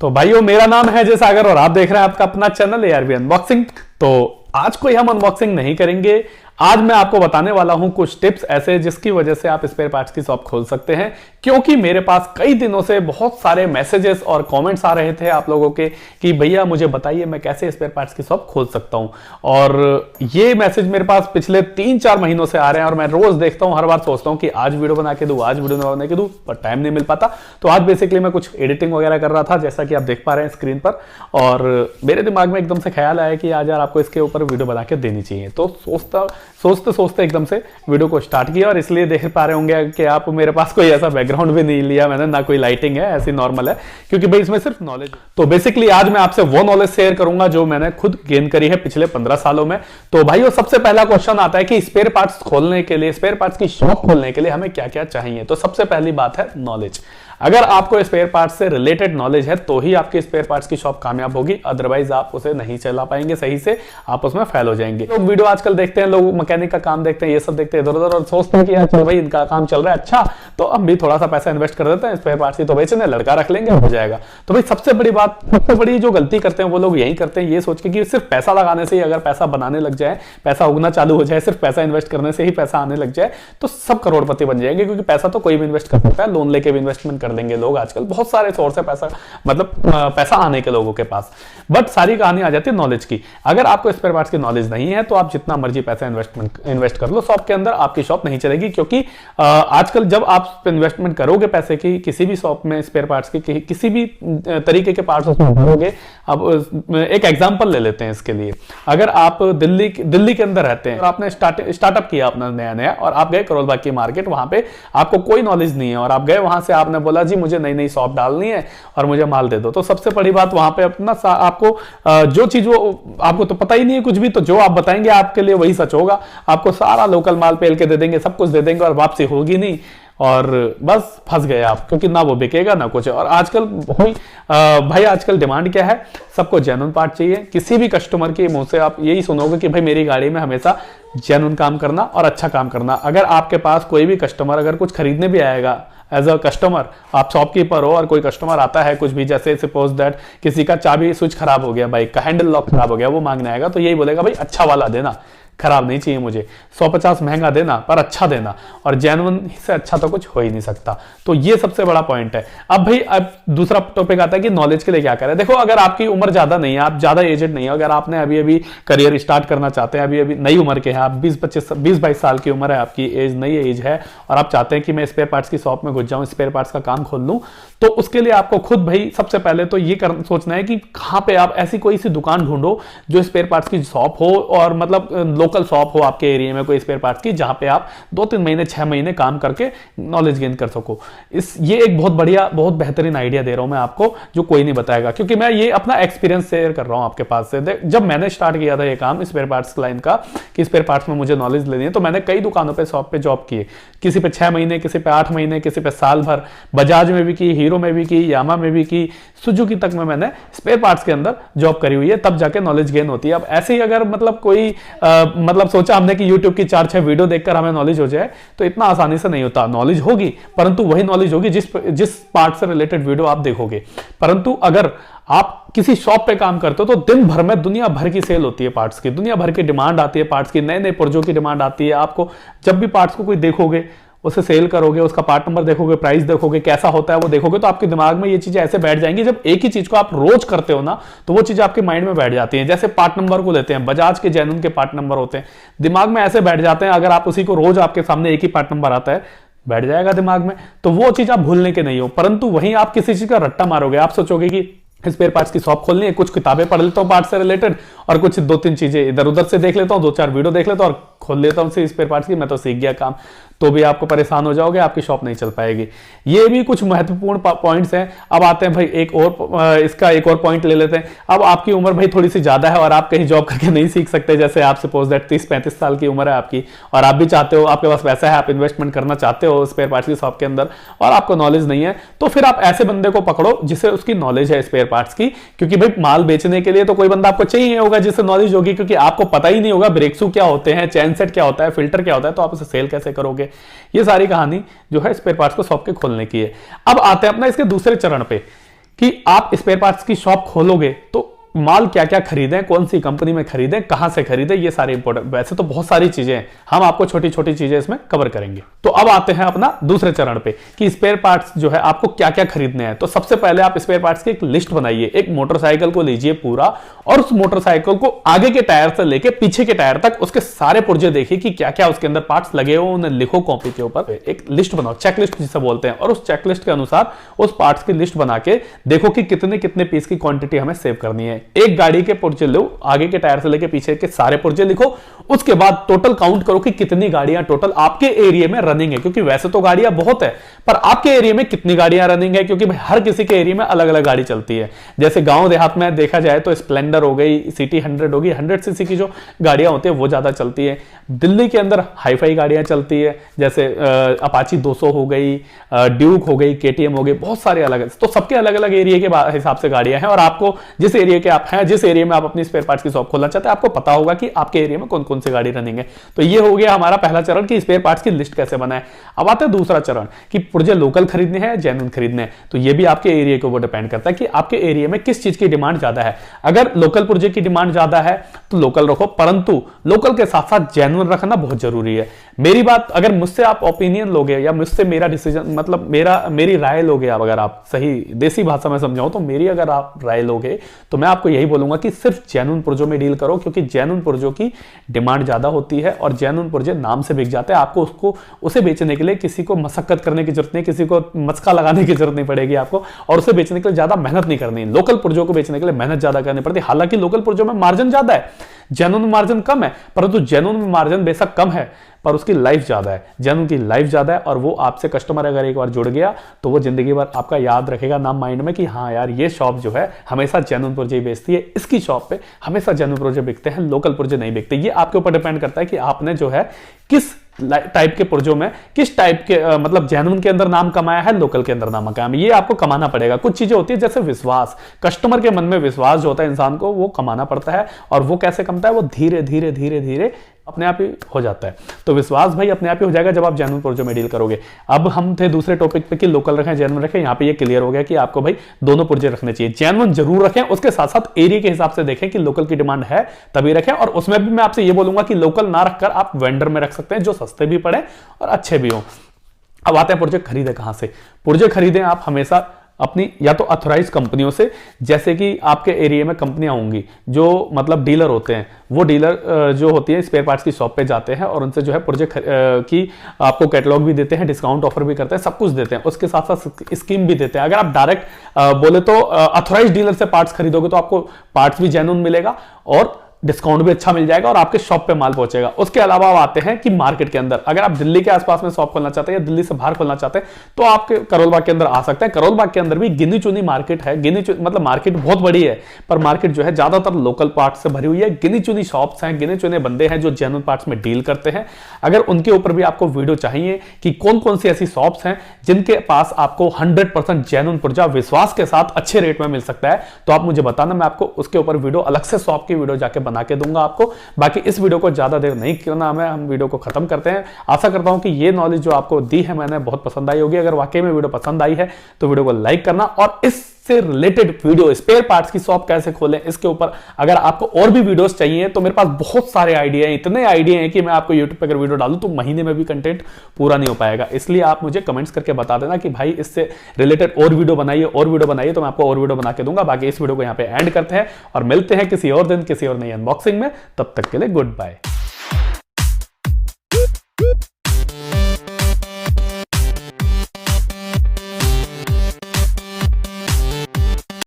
तो भाइयों, मेरा नाम है जय सागर और आप देख रहे हैं आपका अपना चैनल एआरबी अनबॉक्सिंग। तो आज कोई हम अनबॉक्सिंग नहीं करेंगे। आज मैं आपको बताने वाला हूं कुछ टिप्स ऐसे जिसकी वजह से आप स्पेयर पार्ट्स की शॉप खोल सकते हैं, क्योंकि मेरे पास कई दिनों से बहुत सारे मैसेजेस और कमेंट्स आ रहे थे आप लोगों के कि भैया मुझे बताइए मैं कैसे स्पेयर पार्ट्स की शॉप खोल सकता हूं। और ये मैसेज मेरे पास पिछले 3-4 महीनों से आ रहे हैं और मैं रोज देखता हूं, हर बार सोचता हूं कि आज वीडियो बना के दूं, आज वीडियो बना के दूं, पर टाइम नहीं मिल पाता। तो आज बेसिकली मैं कुछ एडिटिंग वगैरह कर रहा था, जैसा कि आप देख पा रहे हैं स्क्रीन पर, और मेरे दिमाग में एकदम से ख्याल आया कि आज यार आपको इसके ऊपर वीडियो बना के देनी चाहिए। तो सोचते सोचते एकदम से वीडियो को स्टार्ट किया, और इसलिए देख पा रहे होंगे कि आप मेरे पास कोई ऐसा बैकग्राउंड भी नहीं लिया मैंने, ना कोई लाइटिंग है, ऐसी नॉर्मल है, क्योंकि भाई इसमें सिर्फ नॉलेज। तो बेसिकली आज मैं आपसे वो नॉलेज शेयर करूंगा जो मैंने खुद गेन करी है पिछले 15 सालों में। तो भाइयों, सबसे पहला क्वेश्चन आता है कि स्पेयर पार्ट्स खोलने के लिए, स्पेयर पार्ट्स की शॉप खोलने के लिए हमें क्या क्या चाहिए। तो सबसे पहली बात है नॉलेज। अगर आपको स्पेयर पार्ट्स से रिलेटेड नॉलेज है तो ही आपकी स्पेयर पार्ट्स की शॉप कामयाब होगी, अदरवाइज आप उसे नहीं चला पाएंगे सही से, आप उसमें फेल हो जाएंगे। लोग वीडियो आजकल देखते हैं, लोग मैकेनिक का काम देखते हैं, ये सब देखते हैं इधर उधर, और सोचते हैं कि यार चल भाई इनका काम चल रहा है अच्छा, तो हम भी थोड़ा सा पैसा इन्वेस्ट कर देते हैं, स्पेयर पार्ट्स ही तो बेचने, लड़का रख लेंगे हो जाएगा। तो भाई सबसे बड़ी जो गलती करते हैं वो लोग यही करते हैं, ये सोच के कि सिर्फ पैसा लगाने से ही अगर पैसा बनाने लग जाए, पैसा उगना चालू हो जाए, सिर्फ पैसा इन्वेस्ट करने से ही पैसा आने लग जाए तो सब करोड़पति बन जाएंगे। क्योंकि पैसा तो कोई भी इन्वेस्ट कर सकता है, लोन लेके भी इन्वेस्टमेंट कर लेंगे लोग, आजकल बहुत सारे सोर्स है पैसा, मतलब पैसा आने के लोगों के पास। बट सारी कहानी आ जाती है नॉलेज की। अगर आपको स्पेयर पार्ट्स की नॉलेज नहीं है तो आप जितना मर्जी पैसा इन्वेस्ट कर लो, शॉप के अंदर आपकी शॉप नहीं चलेगी। क्योंकि आजकल जब आप इन्वेस्टमेंट करोगे पैसे की किसी भी शॉप में, स्पेयर पार्ट्स की किसी भी तरीके के पार्ट्स उसमें भरोगे। अब एक एग्जांपल ले लेते हैं इसके लिए। अगर आप दिल्ली के अंदर रहते हैं और आपने स्टार्टअप किया अपना नया और आप गए करोल बाग की मार्केट, वहां पे आपको कोई नॉलेज नहीं है और आप गए वहां से, आपने बोला जी मुझे नई नई शॉप डालनी है और मुझे माल दे दो। तो सबसे बड़ी बात वहां पे अपना आपको जो चीज वो आपको तो पता ही नहीं है कुछ भी, तो जो आप बताएंगे आपके लिए वही सच होगा। आपको सारा लोकल माल पेल के दे देंगे, सब कुछ दे देंगे और वापसी होगी नहीं, और बस फंस गए आप, क्योंकि ना वो बिकेगा ना कुछ। और आजकल भाई आजकल डिमांड क्या है, सबको जेन्युइन पार्ट चाहिए। किसी भी कस्टमर के मुंह से आप यही सुनोगे कि भाई मेरी गाड़ी में हमेशा जेन्युइन काम करना और अच्छा काम करना। अगर आपके पास कोई भी कस्टमर अगर कुछ खरीदने भी आएगा एज अ कस्टमर, आप शॉपकीपर हो और कोई कस्टमर आता है कुछ भी, जैसे सपोज दैट किसी का चाबी स्विच खराब हो गया, बाइक का हैंडल लॉक खराब हो गया, वो मांगने आएगा तो यही बोलेगा भाई अच्छा वाला देना, खराब नहीं चाहिए मुझे, 150 महंगा देना पर अच्छा देना, और जेन्युइन से अच्छा तो कुछ हो ही नहीं सकता। तो ये सबसे बड़ा पॉइंट है। अब भाई अब दूसरा टॉपिक आता है कि नॉलेज के लिए क्या करें। देखो, अगर आपकी उम्र ज्यादा नहीं है, आप ज्यादा एजेड नहीं है, अगर आपने अभी अभी करियर स्टार्ट करना चाहते हैं, अभी अभी नई उम्र के हैं आप, 20-22 साल की उम्र है आपकी, एज नई एज है, और आप चाहते हैं कि मैं स्पेयर पार्ट्स की शॉप में घुस जाऊं, स्पेयर पार्ट्स का काम खोल लूं, तो उसके लिए आपको खुद भाई सबसे पहले तो ये सोचना है कि कहां पे आप ऐसी कोई सी दुकान ढूंढो जो स्पेयर पार्ट्स की शॉप हो, और मतलब लोकल शॉप हो आपके एरिया में कोई स्पेयर पार्ट्स की, जहां पे आप 2-3 महीने 6 महीने काम करके नॉलेज गेन कर सको। ये एक बहुत बढ़िया, बहुत बेहतरीन आइडिया दे रहा हूं मैं आपको, जो कोई नहीं बताएगा, क्योंकि मैं ये अपना एक्सपीरियंस शेयर कर रहा हूं आपके पास से। जब मैंने स्टार्ट किया था ये काम स्पेयर पार्ट्स लाइन का, कि स्पेयर पार्ट्स में मुझे नॉलेज लेनी है, तो मैंने कई दुकानों पे शॉप पे जॉब की, किसी पे 6 महीने, किसी पे 8 महीने, किसी पे साल भर, बजाज में भी की, हीरो में भी की, यामा में भी की, सुजुकी तक में मैंने स्पेयर पार्ट्स के अंदर जॉब करी हुई है, तब जाके नॉलेज गेन होती है। अब ऐसे ही अगर मतलब कोई मतलब सोचा हमने कि YouTube की 4-6 वीडियो देखकर हमें नॉलेज हो जाए, तो इतना आसानी से नहीं होता। नॉलेज होगी, परंतु वही नॉलेज होगी जिस पार्ट से रिलेटेड वीडियो आप देखोगे। परंतु अगर आप किसी शॉप पे काम करते हो तो दिन भर में दुनिया भर की सेल होती है पार्ट्स की, दुनिया भर की डिमांड आती है पार्ट्स की, नए नए पुर्जों की डिमांड आती है। आपको जब भी पार्ट्स को कोई देखोगे, उसे सेल करोगे, उसका पार्ट नंबर देखोगे, प्राइस देखोगे, कैसा होता है वो देखोगे, तो आपके दिमाग में ये चीजें ऐसे बैठ जाएंगी। जब एक ही चीज को आप रोज करते हो ना, तो वो चीज आपके माइंड में बैठ जाती है। जैसे पार्ट नंबर को लेते हैं, बजाज के जेन्युइन के पार्ट नंबर होते हैं, दिमाग में ऐसे बैठ जाते हैं। अगर आप उसी को रोज, आपके सामने एक ही पार्ट नंबर आता है, बैठ जाएगा दिमाग में, तो वो चीज आप भूलने के नहीं हो। परंतु वहीं आप किसी चीज का रट्टा मारोगे, आप सोचोगे कि स्पेयर पार्ट्स की शॉप खोलनी है, कुछ किताबें पढ़ लेता हूँ पार्ट्स से रिलेटेड, और कुछ 2-3 चीजें इधर उधर से देख लेता हूँ, 2-4 वीडियो देख लेता हूँ और खोल लेता हूँ स्पेयर पार्ट्स की, मैं तो सीख गया काम। तो भी आपको परेशान हो जाओगे, आपकी शॉप नहीं चल पाएगी। ये भी कुछ महत्वपूर्ण पॉइंट्स हैं। अब आते हैं भाई इसका एक और पॉइंट ले लेते हैं। अब आपकी उम्र भाई थोड़ी सी ज्यादा है और आप कहीं जॉब करके नहीं सीख सकते। जैसे आप सपोज दैट 30-35 साल की उम्र है आपकी, और आप भी चाहते हो, आपके पास पैसा है, आप इन्वेस्टमेंट करना चाहते हो स्पेयर पार्ट्स की शॉप के अंदर, और आपको नॉलेज नहीं है, तो फिर आप ऐसे बंदे को पकड़ो जिसे उसकी नॉलेज है स्पेयर पार्ट्स की। क्योंकि भाई माल बेचने के लिए तो कोई बंदा आपको चाहिए होगा जिससे नॉलेज होगी, क्योंकि आपको पता ही नहीं होगा ब्रेक शू क्या होते हैं, चैन सेट क्या होता है, फिल्टर क्या होता है, तो आप उसे सेल कैसे करोगे। ये सारी कहानी जो है स्पेयर पार्ट्स को शॉप के खोलने की है। अब आते हैं अपना इसके दूसरे चरण पे कि आप स्पेयर पार्ट्स की शॉप खोलोगे तो माल क्या क्या खरीदें, कौन सी कंपनी में खरीदें, कहां से खरीदें, ये सारे इंपॉर्टेंट, वैसे तो बहुत सारी चीजें हैं, हम आपको छोटी छोटी चीजें इसमें कवर करेंगे। तो अब आते हैं अपना दूसरे चरण पे कि स्पेयर पार्ट्स जो है आपको क्या क्या खरीदने हैं। तो सबसे पहले आप स्पेयर पार्ट्स की एक लिस्ट बनाइए। एक मोटरसाइकिल को लीजिए पूरा, और उस मोटरसाइकिल को आगे के टायर से लेके पीछे के टायर तक उसके सारे पुर्जे देखिए कि क्या क्या उसके अंदर पार्ट्स लगे हो, उन्हें लिखो कॉपी के ऊपर, एक लिस्ट बनाओ, चेकलिस्ट जिसे बोलते हैं, और उस चेकलिस्ट के अनुसार उस पार्ट्स की लिस्ट बना के देखो कि कितने कितने पीस की क्वांटिटी हमें सेव करनी है। एक गाड़ी के पुर्जे लो, आगे के टायर से लेके पीछे के सारे पुर्जे लिखो, उसके बाद टोटल काउंट करो कि कितनी गाड़ियां टोटल आपके एरिया में रनिंग है, क्योंकि वैसे तो गाड़ियां बहुत है पर आपके एरिया में कितनी गाड़ियां रनिंग है, क्योंकि हर किसी के एरिया में अलग अलग गाड़ी चलती है। जैसे गांव देहात में देखा जाए तो स्प्लेंडर हो गई, सिटी 100 होगी, 100 सीसी की जो गाड़ियां होती है वो ज्यादा चलती है। दिल्ली के अंदर हाईफाई गाड़ियां चलती है, जैसे अपाची 200 हो गई, ड्यूक हो गई, केटीएम हो गई, बहुत सारे अलग, तो सबके अलग अलग एरिया के हिसाब से गाड़ियां हैं। और आपको जिस एरिया के आप हैं, जिस एरिया में आप अपनी स्पेयर पार्ट्स की शॉप खोलना चाहते हैं, आपको पता होगा कि आपके एरिया में कौन कौन सी गाड़ी रनिंग है। तो ये हो गया हमारा पहला चरण कि स्पेयर पार्ट्स की लिस्ट कैसे बनाए। अब आता है दूसरा चरण कि पुर्जे लोकल खरीदने हैं, जेन्युइन खरीदने हैं। तो ये भी आपके एरिया के ऊपर डिपेंड करता है कि आपके एरिया में किस चीज की डिमांड ज्यादा है। अगर लोकल पुर्जे की डिमांड ज्यादा है तो लोकल रखो, परंतु लोकल के साथ साथ जेन्युइन रखना बहुत जरूरी है। मेरी बात, अगर मुझसे आप ओपिनियन लोगे या मुझसे मेरा डिसीजन, मतलब मेरी राय लोगे आप, अगर आप सही देसी भाषा में समझाऊं तो मेरी अगर आप राय लोगे तो मैं आपको यही बोलूंगा कि सिर्फ जेन्युइन पुर्जों में डील करो, क्योंकि जेन्युइन पुर्जों की डिमांड ज्यादा होती है और जेन्युइन पुर्जे नाम से बिक जाते हैं। आपको उसे बेचने के लिए किसी को मशक्कत करने की जरूरत नहीं, किसी को मस्का लगाने की जरूरत नहीं पड़ेगी आपको, और उसे बेचने के लिए ज्यादा मेहनत नहीं करनी। लोकल पुर्जों को बेचने के लिए मेहनत ज्यादा करनी पड़ती है। हालांकि लोकल पुर्जों में मार्जिन ज्यादा है, जेन्युइन में मार्जिन कम है, परंतु जेन्युइन में मार्जिन बेशक कम है पर उसकी लाइफ ज्यादा है, जेन्युइन की लाइफ ज्यादा है। और वो आपसे कस्टमर अगर एक बार जुड़ गया तो वो जिंदगी भर आपका याद रखेगा नाम माइंड में कि हाँ यार ये शॉप जो है हमेशा जेन्युइन पुर्जे बेचती है, इसकी शॉप पे हमेशा जेन्युइन पुर्जे बिकते हैं, लोकल पुर्जे नहीं बिकते। ये आपके ऊपर डिपेंड करता है कि आपने जो है किस टाइप के पुर्जों में, किस टाइप के मतलब जेन्युइन के अंदर नाम कमाया है, लोकल के अंदर नाम कमाया है, ये आपको कमाना पड़ेगा। कुछ चीजें होती है जैसे विश्वास, कस्टमर के मन में विश्वास जो होता है इंसान को, वो कमाना पड़ता है। और वो कैसे कमता है, वो धीरे धीरे धीरे धीरे अपने आप ही हो जाता है। तो विश्वास भाई अपने आप ही हो जाएगा जब आप जेन्युइन पुर्जों में डील करोगे। अब हम थे दूसरे टॉपिक पे कि लोकल रखें जेन्युइन रखें। यहाँ पे ये क्लियर हो गया कि आपको भाई दोनों पुर्जे रखने चाहिए, जेन्युइन जरूर रखें, उसके साथ साथ एरिया के हिसाब से देखें कि लोकल की डिमांड है तभी रखें। और उसमें भी मैं आपसे ये बोलूंगा कि लोकल ना रखकर आप वेंडर में रख सकते हैं जो सस्ते भी पड़े और अच्छे भी हो। अब आते हैं पुर्जे खरीदे कहां से। पुर्जे खरीदें आप हमेशा अपनी या तो अथोराइज कंपनियों से, जैसे कि आपके एरिया में कंपनियां होंगी जो मतलब डीलर होते हैं, वो डीलर जो होती है स्पेयर पार्ट्स की शॉप पे जाते हैं और उनसे जो है पुर्जे की आपको कैटलॉग भी देते हैं, डिस्काउंट ऑफर भी करते हैं, सब कुछ देते हैं, उसके साथ साथ स्कीम भी देते हैं। अगर आप डायरेक्ट बोले तो अथोराइज डीलर से पार्ट्स खरीदोगे तो आपको पार्ट्स भी जेन्युइन मिलेगा और डिस्काउंट भी अच्छा मिल जाएगा और आपके शॉप पे माल पहुंचेगा। उसके अलावा आप आते हैं कि मार्केट के अंदर, अगर आप दिल्ली के आसपास में शॉप खोलना चाहते हैं या दिल्ली से बाहर खोलना चाहते हैं तो आपके करोल बाग के अंदर आ सकते हैं। करोल बाग के अंदर भी गिनी चुनी मार्केट है, मतलब मार्केट बहुत बड़ी है पर मार्केट जो है ज्यादातर लोकल पार्ट्स से भरी हुई है। गिनी चुनी शॉप्स हैं, गिने चुने बंदे हैं जो जेन्युइन पार्ट्स में डील करते हैं। अगर उनके ऊपर भी आपको वीडियो चाहिए कि कौन कौन सी ऐसी शॉप्स हैं जिनके पास आपको 100% जेन्युइन पुर्जा विश्वास के साथ अच्छे रेट में मिल सकता है, तो आप मुझे बताना, मैं आपको उसके ऊपर वीडियो अलग से शॉप की वीडियो जाके बना के दूंगा आपको। बाकी इस वीडियो को ज्यादा देर नहीं करना हमें, हम वीडियो को खत्म करते हैं। आशा करता हूं कि ये नॉलेज जो आपको दी है मैंने बहुत पसंद आई होगी। अगर वाकई में वीडियो पसंद आई है तो वीडियो को लाइक करना, और इससे रिलेटेड वीडियो स्पेयर पार्ट्स की शॉप कैसे खोलें इसके ऊपर अगर आपको और भी वीडियोस चाहिए तो मेरे पास बहुत सारे आइडिया हैं, इतने आइडिया हैं कि मैं आपको यूट्यूब पे अगर वीडियो डालूं तो महीने में भी कंटेंट पूरा नहीं हो पाएगा। इसलिए आप मुझे कमेंट्स करके बता देना कि भाई इससे रिलेटेड और वीडियो बनाइए, तो मैं आपको और वीडियो बना के दूंगा। बाकी इस वीडियो को यहाँ पे एंड करते हैं और मिलते हैं किसी और दिन किसी और नई अनबॉक्सिंग में। तब तक के लिए गुड बाय।